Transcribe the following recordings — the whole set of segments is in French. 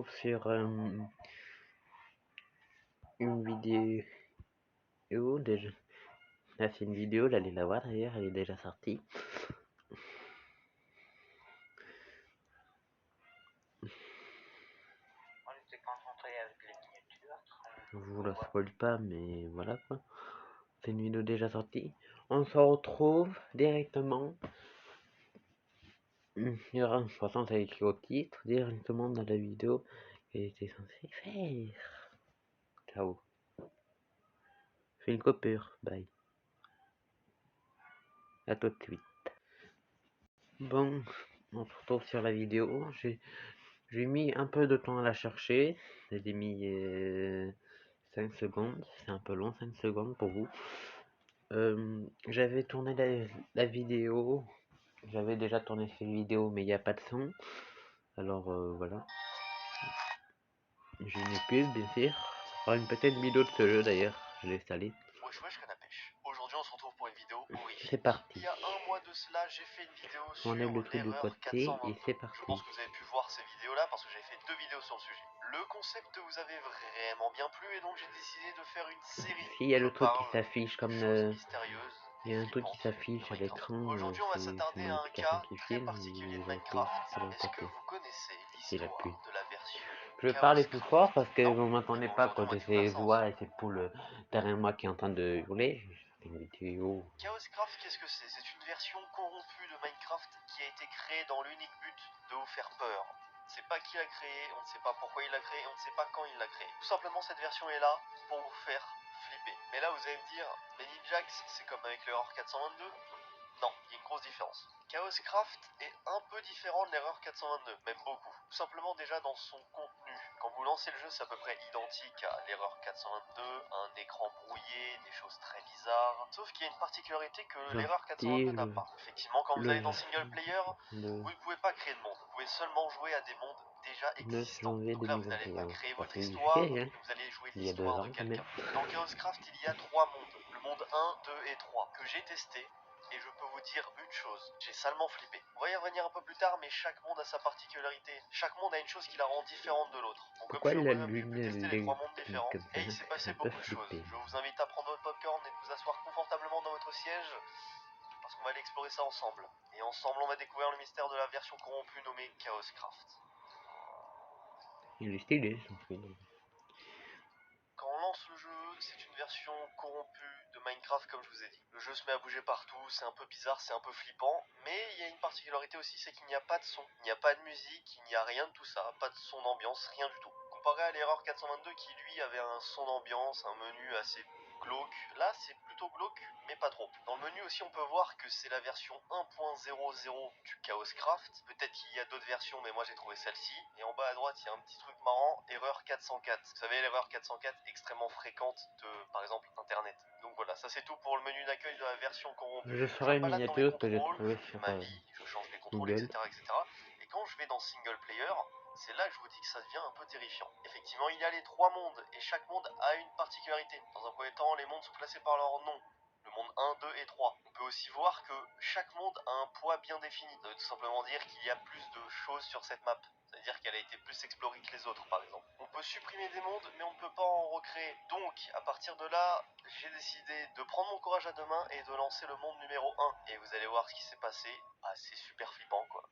sur une vidéo déjà. Là, c'est une vidéo, là, allez la voir d'ailleurs, elle est déjà sortie. On était concentré avec les miniatures. Je vous la spoil pas, mais voilà quoi. C'est une vidéo déjà sortie. On se retrouve directement. Il y aura une façon, ça écrit au titre, directement dans la vidéo qu'elle était censée faire. Ciao. Fais une coupure. Bye. À tout de suite. Bon, on se retrouve sur la vidéo. J'ai mis un peu de temps à la chercher. J'ai mis 5 secondes. C'est un peu long, 5 secondes pour vous. J'avais tourné la vidéo. J'avais déjà tourné cette vidéo, mais il n'y a pas de son. Alors voilà. J'ai une pub, bien sûr. Une petite vidéo de ce jeu d'ailleurs. Je l'ai installé. Wesh wesh canne à pêche. Aujourd'hui on se retrouve pour une vidéo horrifique. C'est parti. Il y a un mois de cela, j'ai fait une vidéo On enlève sur le truc de l'erreur côté et 422. c'est parti. Je pense que vous avez pu voir ces vidéos là parce que j'avais fait 2 vidéos sur le sujet. Le concept vous avait vraiment bien plu et donc j'ai décidé de faire une série. Si, il y a Je le truc qui parle s'affiche des comme choses mystérieuses. il y a un truc qui s'affiche à l'écran, Aujourd'hui, on va c'est s'attarder mon à un application cas qui très filme, particulier de il va appuyer sur Minecraft. le Est-ce que côté. vous connaissez Il appuie. l'histoire de la version Je vais parler plus fort Chaoscraft? parce que Non? vous m'entendez Eh ben, pas aujourd'hui, quand on va j'ai découvrir ces ça oies ensemble. et ces poules derrière moi qui est en train de hurler. C'est une vidéo. Chaoscraft, qu'est-ce que c'est? C'est une version corrompue de Minecraft qui a été créée dans l'unique but de vous faire peur. On ne sait pas qui l'a créé, on ne sait pas pourquoi il l'a créé, on ne sait pas quand il l'a créé. Tout simplement, cette version est là pour vous faire flipper. Mais là, vous allez me dire, mais Ninjax, c'est comme avec l'erreur 422? Non, il y a une grosse différence. Chaoscraft est un peu différent de l'erreur 422, même beaucoup. Tout simplement déjà dans son contenu. Quand vous lancez le jeu, c'est à peu près identique à l'erreur 422, un écran brouillé, des choses très bizarres. Sauf qu'il y a une particularité que Genre l'erreur 422 n'a style, pas. Effectivement, quand vous allez dans single player, le vous ne pouvez pas créer de monde. Vous pouvez seulement jouer à des mondes déjà 9 existants. janvier Donc là, vous n'allez pas 2021. créer Ça votre fait histoire, difficile, hein, vous allez jouer il y a 2 l'histoire de ans quand même. quelqu'un. Dans Chaoscraft, il y a 3 mondes. Le monde 1, 2 et 3 que j'ai testé. Et je peux vous dire une chose, j'ai salement flippé. On va y revenir un peu plus tard, mais chaque monde a sa particularité. Chaque monde a une chose qui la rend différente de l'autre. Donc comme je Pourquoi suis au la Bonhomme, j'ai pu lune tester les 3 mondes l'électrique différents. comme ça? Et il s'est C'est passé un peu beaucoup de choses. flippé. Je vous invite à prendre votre popcorn et de vous asseoir confortablement dans votre siège, parce qu'on va aller explorer ça ensemble. Et ensemble, on va découvrir le mystère de la version corrompue nommée Chaoscraft. Il est stylé son film. Quand on lance le jeu, c'est une version corrompue de Minecraft comme je vous ai dit. Le jeu se met à bouger partout, c'est un peu bizarre, c'est un peu flippant, mais il y a une particularité aussi, c'est qu'il n'y a pas de son, il n'y a pas de musique, il n'y a rien de tout ça, pas de son d'ambiance, rien du tout. Comparé à l'erreur 422 qui lui avait un son d'ambiance, un menu assez glauque, là c'est plutôt glauque, mais pas trop. Dans le menu aussi on peut voir que c'est la version 1.00 du Chaoscraft, peut-être qu'il y a d'autres versions mais moi j'ai trouvé celle-ci, et en bas à droite il y a un petit truc marrant, erreur 404. Vous savez l'erreur 404 extrêmement fréquente de par exemple internet. Donc voilà, ça c'est tout pour le menu d'accueil de la version corrompue. Je Je ferai me une balade dans les miniature que j'ai contrôles, trouvée je fais sur ma vie, je change les contrôles, Google. etc., etc. Et quand je vais dans single player, c'est là que je vous dis que ça devient un peu terrifiant. Effectivement, il y a les 3 mondes, et chaque monde a une particularité. Dans un premier temps, les mondes sont classés par leur nom. Le monde 1, 2 et 3. On peut aussi voir que chaque monde a un poids bien défini. Ça veut tout simplement dire qu'il y a plus de choses sur cette map. C'est-à-dire qu'elle a été plus explorée que les autres, par exemple. On peut supprimer des mondes, mais on ne peut pas en recréer. Donc, à partir de là, j'ai décidé de prendre mon courage à deux mains et de lancer le monde numéro 1. Et vous allez voir ce qui s'est passé. Ah, c'est super flippant, quoi.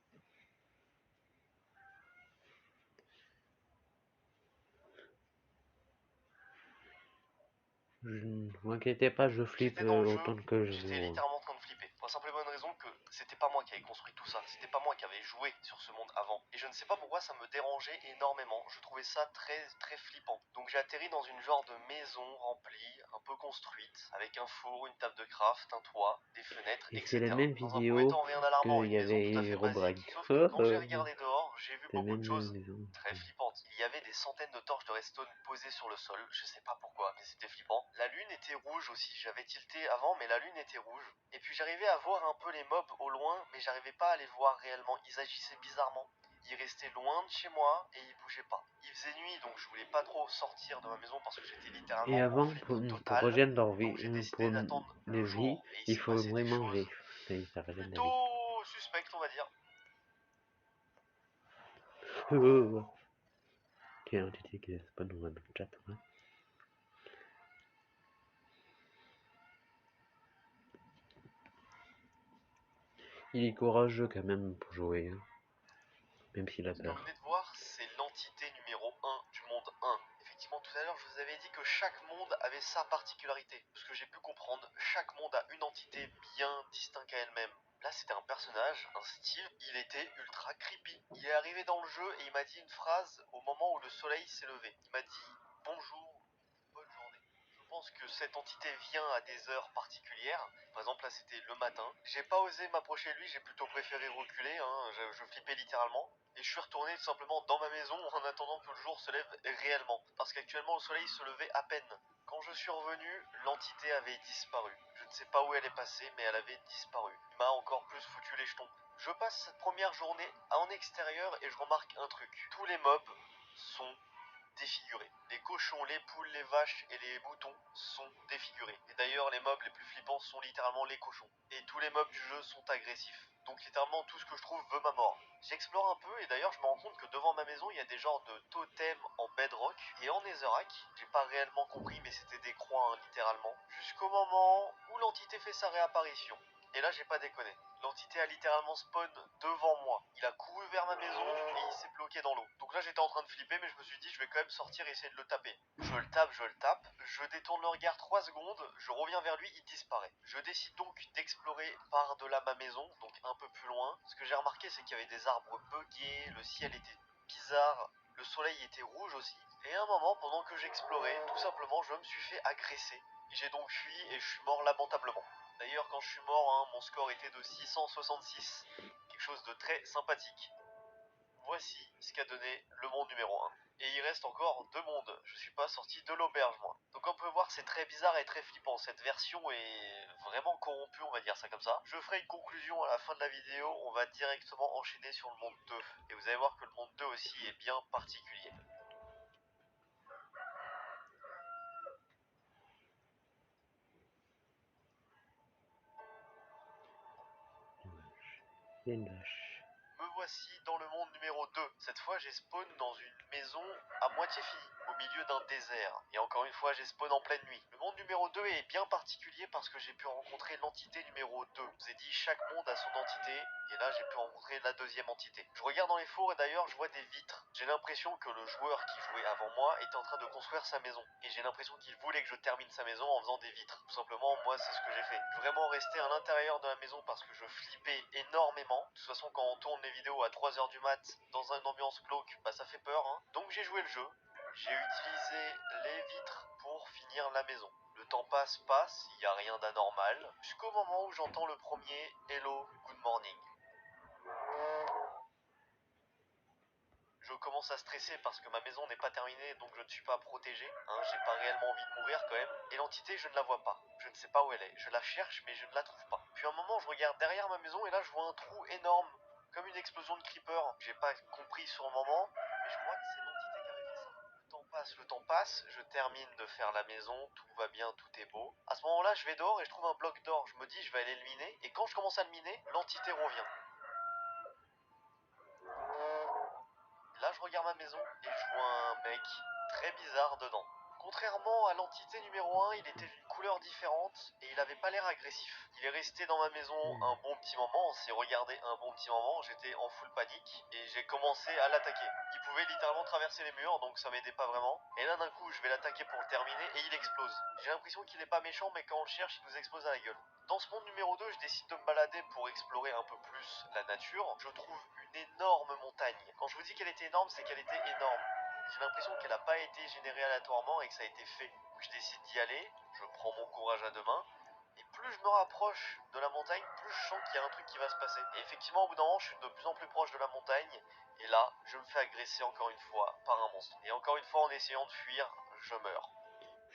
Ne vous inquiétez pas, je flippe J'étais dans le jeu, autant que je j'étais veux. littéralement en train de flipper. Pour la simple et bonne raison que c'était pas moi qui avais construit tout ça, c'était pas moi qui avais joué sur ce monde avant. Et je ne sais pas pourquoi ça me dérangeait énormément, je trouvais ça très très flippant. Donc j'ai atterri dans une genre de maison remplie, un peu construite, avec un four, une table de craft, un toit, des fenêtres, Et c'est etc. la même Dans un premier vidéo temps, rien d'alarmant, qu'il une y maison tout à avait fait Herobrine. basique. Sauf que quand j'ai regardé dehors, j'ai vu C'est la beaucoup de même choses maison. très flippante. Il y avait des centaines de torches de redstone posées sur le sol, je sais pas pourquoi, mais c'était flippant. La lune était rouge aussi, j'avais tilté avant, mais la lune était rouge. Et puis j'arrivais à voir un peu les mobs au loin, mais j'arrivais pas à les voir réellement, ils agissaient bizarrement. Ils restaient loin de chez moi et ils bougeaient pas. Il faisait nuit, donc je voulais pas trop sortir de ma maison parce que j'étais Et littéralement en avant, flip pour total. rejoindre leur vie, Donc j'ai pour décidé d'attendre le les vies, jour. Et il il s'est faut passé des vraiment choses vivre. Et ça régène la vie. plutôt suspectes, on va dire. C'est l'entité qui spawn dans le chat. Ouais. Il est courageux quand même pour jouer, hein. Même s'il a Ce que vous peur. venez de voir, c'est l'entité numéro 1 du monde 1. Effectivement, tout à l'heure, je vous avais dit que chaque monde avait sa particularité. Ce que j'ai pu comprendre, chaque monde a une entité bien distincte à elle-même. Là, c'était un personnage, un Steve, il était ultra creepy. Il est arrivé dans le jeu et il m'a dit une phrase au moment où le soleil s'est levé. Il m'a dit « Bonjour, bonne journée ». Je pense que cette entité vient à des heures particulières. Par exemple, là, c'était le matin. J'ai pas osé m'approcher de lui, j'ai plutôt préféré reculer, hein. Je flippais littéralement. Et je suis retourné tout simplement dans ma maison en attendant que le jour se lève réellement. Parce qu'actuellement, le soleil se levait à peine. Quand je suis revenu, l'entité avait disparu. Je ne sais pas où elle est passée, mais elle avait disparu. Il m'a encore plus foutu les jetons. Je passe cette première journée en extérieur et je remarque un truc. Tous les mobs sont défigurés. Les cochons, les poules, les vaches et les moutons sont défigurés. Et d'ailleurs, les mobs les plus flippants sont littéralement les cochons. Et tous les mobs du jeu sont agressifs. Donc littéralement, tout ce que je trouve veut ma mort. J'explore un peu et d'ailleurs, je me rends compte que devant ma maison, il y a des genres de totems en bedrock et en netherrack. J'ai pas réellement compris, mais c'était des croix, hein, littéralement. Jusqu'au moment où l'entité fait sa réapparition. Et là, j'ai pas déconné. L'entité a littéralement spawn devant moi. Il a couru vers ma maison et il s'est bloqué dans l'eau. Donc là, j'étais en train de flipper, mais je me suis dit, je vais quand même sortir et essayer de le taper. Je le tape. Je détourne le regard 3 secondes. Je reviens vers lui, il disparaît. Je décide donc d'explorer par-delà ma maison, donc un peu plus loin. Ce que j'ai remarqué, c'est qu'il y avait des arbres buggés, le ciel était bizarre, le soleil était rouge aussi. Et à un moment, pendant que j'explorais, tout simplement, je me suis fait agresser. Et j'ai donc fui et je suis mort lamentablement. D'ailleurs, quand je suis mort, hein, mon score était de 666. Quelque chose de très sympathique. Voici ce qu'a donné le monde numéro 1. Et il reste encore 2 mondes. Je suis pas sorti de l'auberge, moi. Donc on peut voir, c'est très bizarre et très flippant. Cette version est vraiment corrompue, on va dire ça comme ça. Je ferai une conclusion à la fin de la vidéo. On va directement enchaîner sur le monde 2. Et vous allez voir que le monde 2 aussi est bien particulier. C'est une vache. Me voici dans le monde numéro 2. Cette fois, j'ai spawn dans une maison à moitié finie, au milieu d'un désert. Et encore une fois, j'ai spawn en pleine nuit. Le monde numéro 2 est bien particulier parce que j'ai pu rencontrer l'entité numéro 2. Je vous ai dit, chaque monde a son entité, et là, j'ai pu rencontrer la deuxième entité. Je regarde dans les fours et d'ailleurs, je vois des vitres. J'ai l'impression que le joueur qui jouait avant moi était en train de construire sa maison. Et j'ai l'impression qu'il voulait que je termine sa maison en faisant des vitres. Tout simplement, moi, c'est ce que j'ai fait. Vraiment rester à l'intérieur de la maison parce que je flippais énormément. De toute façon, quand on tourne les vidéos à 3 h du mat dans une ambiance glauque, bah ça fait peur, hein. Donc j'ai joué le jeu. J'ai utilisé les vitres pour finir la maison. Le temps passe, il n'y a rien d'anormal. Jusqu'au moment où j'entends le premier Hello, good morning. Je commence à stresser parce que ma maison n'est pas terminée, donc je ne suis pas protégé, hein, j'ai pas réellement envie de mourir quand même. Et l'entité, je ne la vois pas, je ne sais pas où elle est, je la cherche mais je ne la trouve pas. Puis à un moment, je regarde derrière ma maison et là je vois un trou énorme, comme une explosion de creeper. J'ai pas compris sur le moment, mais je crois que c'est l'entité qui avait fait ça. Le temps passe, je termine de faire la maison, tout va bien, tout est beau. À ce moment-là, je vais dehors et je trouve un bloc d'or, je me dis je vais aller le miner, et quand je commence à le miner, l'entité revient. Là, je regarde ma maison et je vois un mec très bizarre dedans. Contrairement à l'entité numéro 1, il était d'une couleur différente et il avait pas l'air agressif. Il est resté dans ma maison un bon petit moment, on s'est regardé un bon petit moment, j'étais en full panique et j'ai commencé à l'attaquer. Il pouvait littéralement traverser les murs, donc ça m'aidait pas vraiment. Et là d'un coup, je vais l'attaquer pour le terminer et il explose. J'ai l'impression qu'il est pas méchant, mais quand on le cherche, il nous explose à la gueule. Dans ce monde numéro 2, je décide de me balader pour explorer un peu plus la nature. Je trouve une énorme montagne. Quand je vous dis qu'elle était énorme, c'est qu'elle était énorme. J'ai l'impression qu'elle n'a pas été générée aléatoirement et que ça a été fait. Donc je décide d'y aller, je prends mon courage à deux mains, et plus je me rapproche de la montagne, plus je sens qu'il y a un truc qui va se passer. Et effectivement, au bout d'un moment, je suis de plus en plus proche de la montagne, et là, je me fais agresser encore une fois par un monstre. Et encore une fois, en essayant de fuir, je meurs.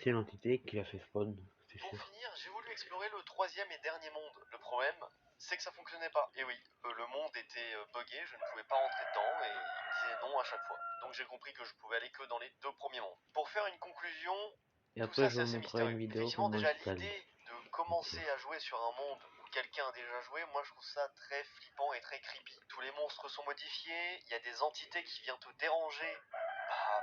C'est l'entité qui a fait spawn, c'est Pour sûr. finir, j'ai voulu explorer le troisième et dernier monde. Le problème, c'est que ça fonctionnait pas. Et oui, le monde était buggé, je ne pouvais pas rentrer dedans et il me disait non à chaque fois. Donc j'ai compris que je pouvais aller que dans les 2 premiers mondes. Pour faire une conclusion, Et tout après, ça je c'est vous assez montrerai une mystérieux. vidéo Effectivement, comment déjà j'installe. l'idée de commencer à jouer sur un monde où quelqu'un a déjà joué, moi je trouve ça très flippant et très creepy. Tous les monstres sont modifiés, il y a des entités qui viennent te déranger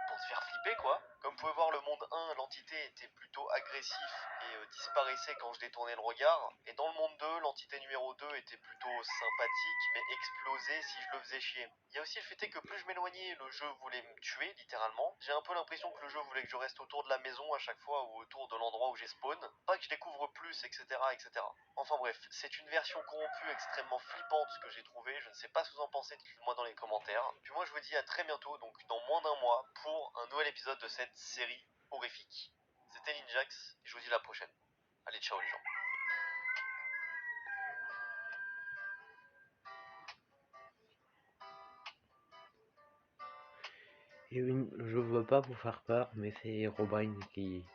pour te faire flippé quoi. Comme vous pouvez voir, le monde 1, l'entité était plutôt agressif et disparaissait quand je détournais le regard. Et dans le monde 2, l'entité numéro 2 était plutôt sympathique mais explosait si je le faisais chier. Il y a aussi le fait est que plus je m'éloignais, le jeu voulait me tuer littéralement. J'ai un peu l'impression que le jeu voulait que je reste autour de la maison à chaque fois ou autour de l'endroit où j'ai spawn. Pas que je découvre plus, etc. etc. Enfin bref, c'est une version corrompue extrêmement flippante que j'ai trouvée. Je ne sais pas ce que vous en pensez, dites-moi dans les commentaires. Puis moi je vous dis à très bientôt, donc dans moins d'un mois, pour un nouvel épisode de cette série horrifique. C'était Ninjax, et je vous dis à la prochaine. Allez, ciao les gens. Et oui, je veux pas vous faire peur, mais c'est Herobrine qui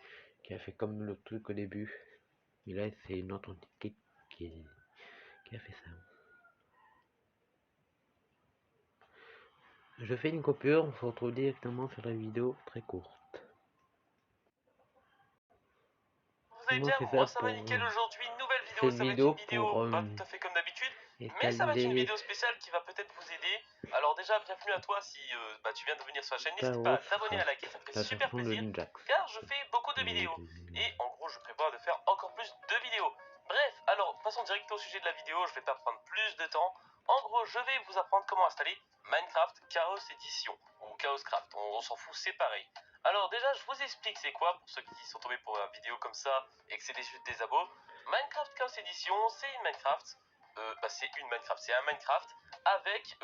a fait comme le truc au début. Et là, c'est une autre entité qui a fait ça. Je fais une coupure, on se retrouve directement sur la vidéo très courte. Vous allez Moi, bien, c'est moi ça ça va pour nickel aujourd'hui, une nouvelle c'est vidéo, une ça va être une vidéo vidéo pour pas tout à fait comme d'habitude, mais ça va être une étaler vidéo spéciale qui va peut-être vous aider. Alors déjà, bienvenue à toi si tu viens de venir sur la chaîne, n'hésite pas à Chaos t'abonner, à Craft, liker, ça me fait la super version de plaisir, Ninjax. car je fais beaucoup de vidéos, et en gros je prévois de faire encore plus de vidéos. Bref, alors passons direct au sujet de la vidéo, je vais pas prendre plus de temps. En gros, je vais vous apprendre comment installer Minecraft Chaos Edition, ou Chaos Craft, on s'en fout, c'est pareil. Alors déjà, je vous explique c'est quoi, pour ceux qui sont tombés pour une vidéo comme ça, et que c'est des abos. Minecraft Chaos Edition, c'est une Minecraft, c'est un Minecraft avec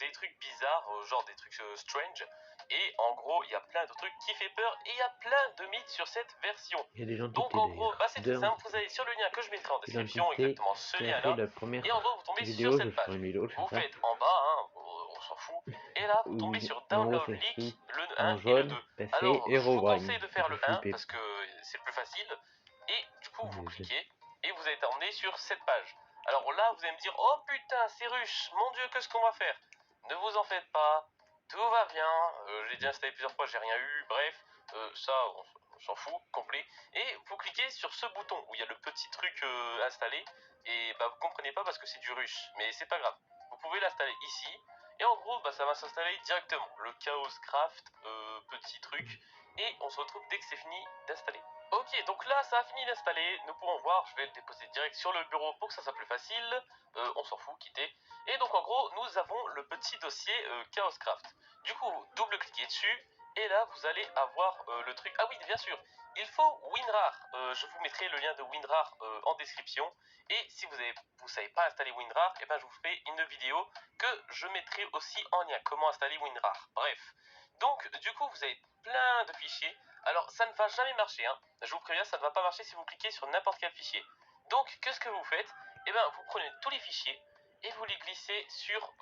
des trucs bizarres, genre des trucs strange. Et en gros, il y a plein de trucs qui fait peur et il y a plein de mythes sur cette version. Il y a des entités Donc en gros, d'ailleurs. c'est très simple, vous allez sur le lien que je mettrai en description, L'entité exactement ce qui a lien fait là, la première et en gros vous tombez sur vidéo, je cette ferai page. une vidéo sur Vous ça. faites en bas, hein, on s'en fout, et là vous tombez sur En haut, Download c'est Leak, écrit le en 1 et le jaune, 2. c'est Alors je vous Herobrine. conseille de faire Je le 1 flippais. parce que c'est le plus facile, et du coup vous cliquez, et vous allez être emmené sur cette page. Alors là vous allez me dire, oh putain c'est ruche, mon dieu qu'est-ce qu'on va faire? Ne vous en faites pas, tout va bien, j'ai déjà installé plusieurs fois, j'ai rien eu, bref, ça on s'en fout, complet. Et vous cliquez sur ce bouton où il y a le petit truc installé, et bah vous comprenez pas parce que c'est du russe, mais c'est pas grave. Vous pouvez l'installer ici, et en gros bah ça va s'installer directement, le Chaos Craft, petit truc, et on se retrouve dès que c'est fini d'installer. Ok, donc là ça a fini d'installer, nous pouvons voir, je vais le déposer direct sur le bureau pour que ça soit plus facile, on s'en fout, quitter. Et donc en gros, nous avons le petit dossier Chaoscraft. Du coup, double-cliquez dessus, et là vous allez avoir le truc. Ah oui, bien sûr, il faut WinRAR. Je vous mettrai le lien de WinRAR en description. Et si vous savez pas installer WinRAR, et ben je vous ferai une vidéo que je mettrai aussi en lien. Comment installer WinRAR. Bref. Donc du coup, vous avez plein de fichiers. Alors ça ne va jamais marcher, hein. Je vous préviens, ça ne va pas marcher si vous cliquez sur n'importe quel fichier. Donc qu'est-ce que vous faites? Et ben vous prenez tous les fichiers et vous les glissez sur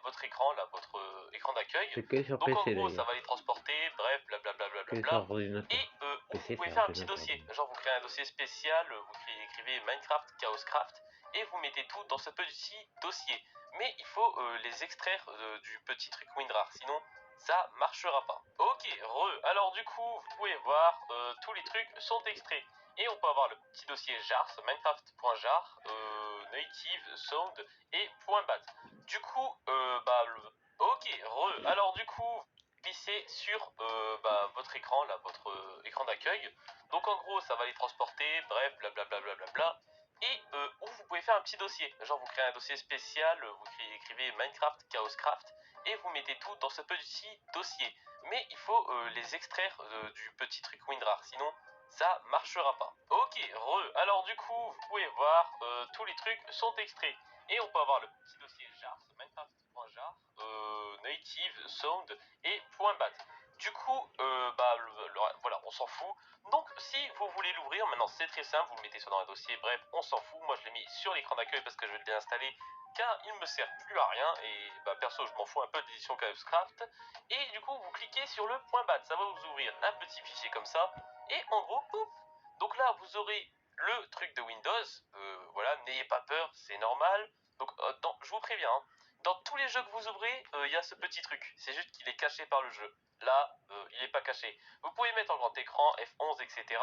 votre écran, là, votre écran d'accueil. C'est que sur Donc en PC gros, ça d'ailleurs. va les transporter, bref, blablabla. Que sur ordinateur. Et vous PC, pouvez c'est faire un petit ordinateur. dossier. Genre vous créez un dossier spécial, vous écrivez Minecraft Chaoscraft et vous mettez tout dans ce petit dossier. Mais il faut les extraire du petit truc WinRAR, sinon ça marchera pas. Ok, alors du coup, vous pouvez voir, tous les trucs sont extraits. Et on peut avoir le petit dossier jars, minecraft.jar, native, sound et .bat. Du coup, ok, alors du coup, glissez sur votre écran, là, votre écran d'accueil. Donc en gros, ça va les transporter, bref, blablabla. Et où vous pouvez faire un petit dossier. Genre vous créez un dossier spécial, vous écrivez Minecraft Chaoscraft et vous mettez tout dans ce petit dossier. Mais il faut les extraire du petit truc WinRAR, sinon ça marchera pas. Ok, alors du coup, vous pouvez voir, tous les trucs sont extraits. Et on peut avoir le petit dossier jars, minecraft.jar, native, sound et .bat. Du coup, voilà, on s'en fout. Donc, si vous voulez l'ouvrir, maintenant c'est très simple, vous le mettez ça dans un dossier, bref, on s'en fout. Moi, je l'ai mis sur l'écran d'accueil parce que je vais le déinstaller, car il me sert plus à rien. Et perso, je m'en fous un peu de l'édition Chaoscraft. Et du coup, vous cliquez sur le .bat, ça va vous ouvrir un petit fichier comme ça. Et en gros, pouf. Donc là, vous aurez le truc de Windows. Voilà, n'ayez pas peur, c'est normal. Donc, je vous préviens, hein, dans tous les jeux que vous ouvrez, il y a ce petit truc. C'est juste qu'il est caché par le jeu. là, il n'est pas caché. Vous pouvez mettre en grand écran, F11, etc.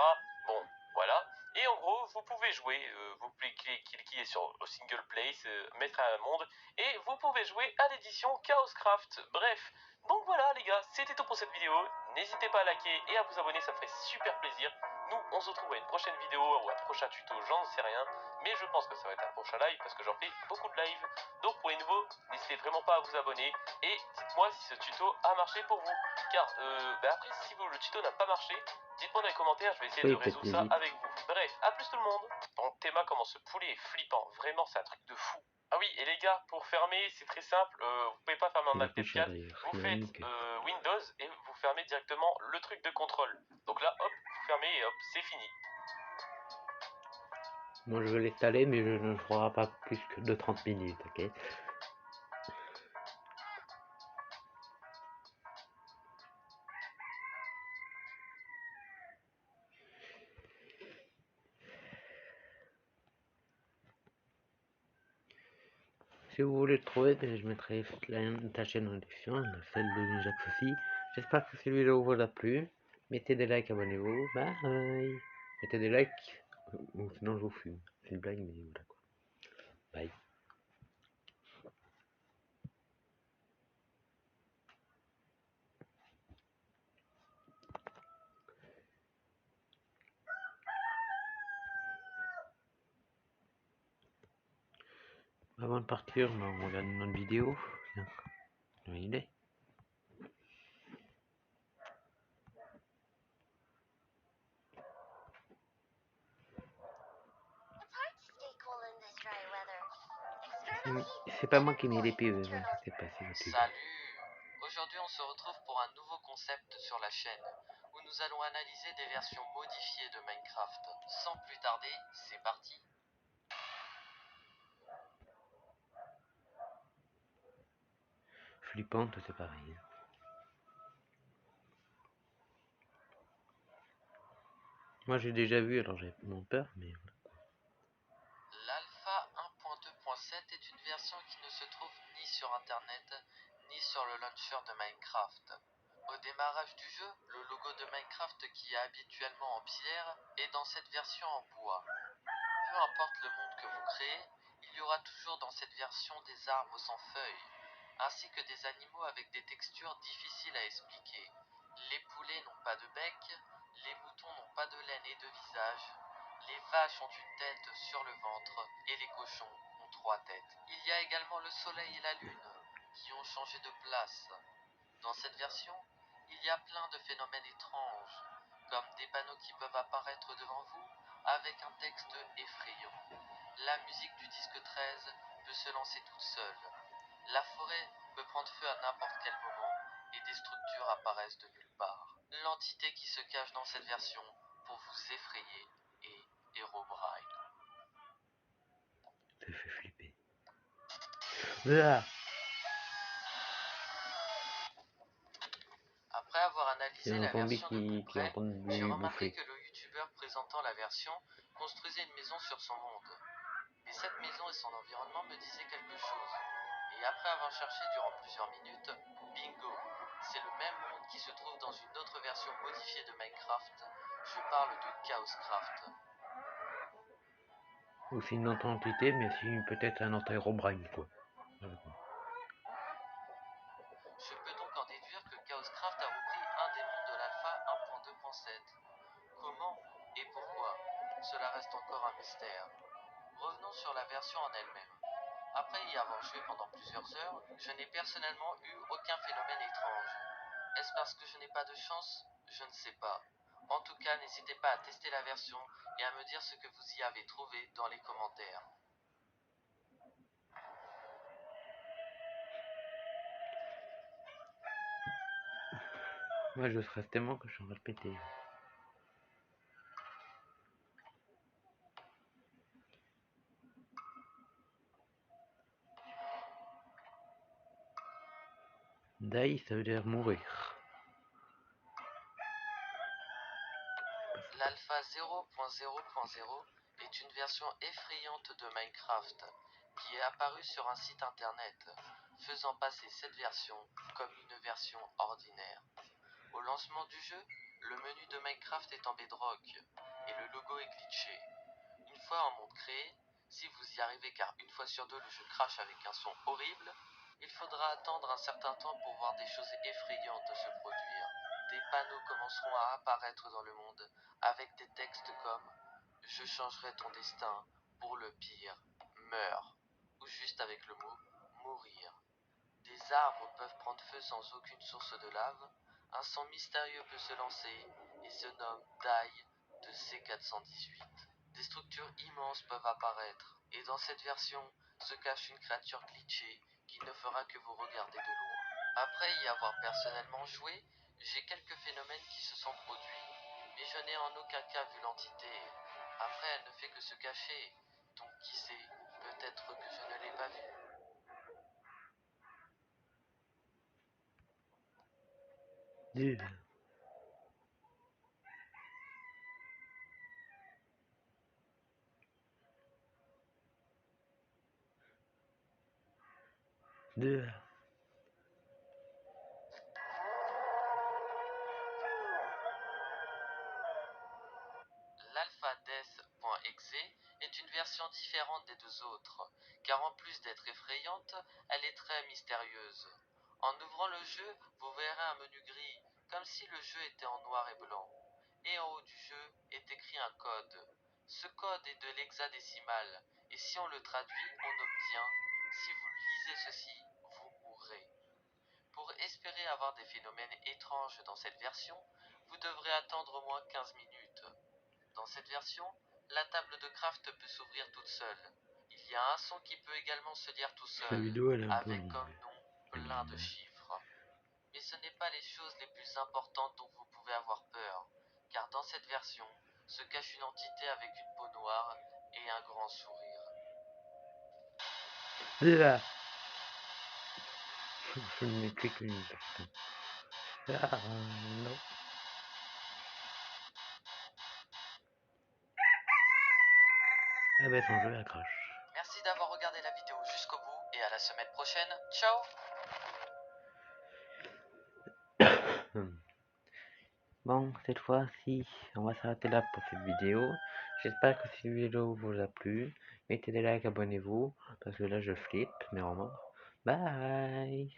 Bon, voilà. Et en gros, vous pouvez jouer, vous pouvez cliquer sur le single place, mettre un monde, et vous pouvez jouer à l'édition Chaoscraft. Bref, donc voilà les gars, c'était tout pour cette vidéo. N'hésitez pas à liker et à vous abonner, ça ferait super plaisir. Nous, on se retrouve à une prochaine vidéo ou à un prochain tuto, j'en sais rien. Mais je pense que ça va être un prochain live parce que j'en fais beaucoup de live. Donc pour les nouveaux, n'hésitez vraiment pas à vous abonner. Et dites-moi si ce tuto a marché pour vous. Car après, si le tuto n'a pas marché, dites-moi dans les commentaires, je vais essayer Oui, de résoudre ça vite. avec vous. Bref, à plus tout le monde. Donc Théma, comment ce poulet est flippant. Vraiment, c'est un truc de fou. Ah oui, et les gars, pour fermer, c'est très simple. Vous pouvez pas fermer en Il a Alt plus cher F4. d'ailleurs. Vous Il a faites une queue. Windows et vous fermez directement le truc de contrôle. Donc là, hop, vous fermez et hop, c'est fini. Moi je vais l'installer, mais je ne ferai pas plus que de 30 minutes, ok? Si vous voulez le trouver, ben, je mettrai ta chaîne en description, celle de Ninja aussi. J'espère que cette vidéo vous a plu. Mettez des likes, abonnez-vous. Bye. Mettez des likes, ou sinon je vous fume. C'est une blague, mais voilà quoi. Bye. Avant de partir, on regarde une autre vidéo. Tiens, une idée. C'est pas moi qui mets les pubs, vous inquiétez pas, c'est YouTube. Salut! Aujourd'hui on se retrouve pour un nouveau concept sur la chaîne, où nous allons analyser des versions modifiées de Minecraft. Sans plus tarder, c'est parti! Flippante, c'est pareil. Moi j'ai déjà vu, alors j'ai mon peur, mais voilà. L'Alpha 1.2.7 est une version qui ne se trouve ni sur internet, ni sur le launcher de Minecraft. Au démarrage du jeu, le logo de Minecraft qui est habituellement en pierre est dans cette version en bois. Peu importe le monde que vous créez, il y aura toujours dans cette version des arbres sans feuilles, ainsi que des animaux avec des textures difficiles à expliquer. Les poulets n'ont pas de bec, les moutons n'ont pas de laine et de visage, les vaches ont une tête sur le ventre et les cochons ont 3 têtes. Il y a également le soleil et la lune qui ont changé de place. Dans cette version, il y a plein de phénomènes étranges, comme des panneaux qui peuvent apparaître devant vous avec un texte effrayant. La musique du disque 13 peut se lancer toute seule. La forêt peut prendre feu à n'importe quel moment et des structures apparaissent de nulle part. L'entité qui se cache dans cette version pour vous effrayer est Herobrine. Ça fait flipper. Ah, Après avoir c'est analysé un la zombie version de plus qui est en près, train de j'ai lui remarqué bouffer. que le youtubeur présentant la version construisait une maison sur son monde. Mais cette maison et son environnement me disaient quelque chose. Et après avoir cherché durant plusieurs minutes, bingo, c'est le même monde qui se trouve dans une autre version modifiée de Minecraft. Je parle de Chaoscraft. Ou c'est une autre entité, mais c'est peut-être un autre Herobrine, quoi. Voilà, quoi. Je peux donc en déduire que Chaoscraft a repris un des mondes de l'alpha 1.2.7. Comment et pourquoi? Cela reste encore un mystère. Revenons sur la version en elle-même. Après y avoir joué pendant plusieurs heures, je n'ai personnellement eu aucun phénomène étrange. Est-ce parce que je n'ai pas de chance? Je ne sais pas. En tout cas, n'hésitez pas à tester la version et à me dire ce que vous y avez trouvé dans les commentaires. Moi je stresse tellement que je suis en train de péter. Die, ça veut dire mourir. L'alpha 0.0.0 est une version effrayante de Minecraft qui est apparue sur un site internet, faisant passer cette version comme une version ordinaire. lancement du jeu, le menu de Minecraft est en bedrock et le logo est glitché. Une fois en monde créé, si vous y arrivez car une fois sur deux le jeu crache avec un son horrible, il faudra attendre un certain temps pour voir des choses effrayantes se produire. Des panneaux commenceront à apparaître dans le monde avec des textes comme « Je changerai ton destin pour le pire, meurs » ou juste avec le mot « mourir ». Des arbres peuvent prendre feu sans aucune source de lave, un son mystérieux peut se lancer et se nomme Die de C418. Des structures immenses peuvent apparaître, et dans cette version se cache une créature glitchée qui ne fera que vous regarder de loin. Après y avoir personnellement joué, j'ai quelques phénomènes qui se sont produits, mais je n'ai en aucun cas vu l'entité. Après, elle ne fait que se cacher, donc qui sait, peut-être que je ne l'ai pas vue. Nul. Nul. L'alpha-death.exe est une version différente des deux autres, car en plus d'être effrayante, elle est très mystérieuse. En ouvrant le jeu, vous verrez un menu gris, comme si le jeu était en noir et blanc. Et en haut du jeu est écrit un code. Ce code est de l'hexadécimal, et si on le traduit, on obtient « Si vous lisez ceci, vous mourrez ». Pour espérer avoir des phénomènes étranges dans cette version, vous devrez attendre au moins 15 minutes. Dans cette version, la table de craft peut s'ouvrir toute seule. Il y a un son qui peut également se lire tout La seul, vidéo elle est un peu avec longue. comme nom plein de chiffres. Mais ce n'est pas les choses les plus importantes dont vous pouvez avoir peur, car dans cette version se cache une entité avec une peau noire et un grand sourire. Nul. Je ne m'écris qu'une personne. Ah non. Ah bah ton jeu elle crache. Merci d'avoir regardé la vidéo jusqu'au bout et à la semaine prochaine. Ciao! Bon, cette fois-ci, on va s'arrêter là pour cette vidéo. J'espère que cette vidéo vous a plu. Mettez des likes, abonnez-vous, parce que là je flippe, mais vraiment. Bye!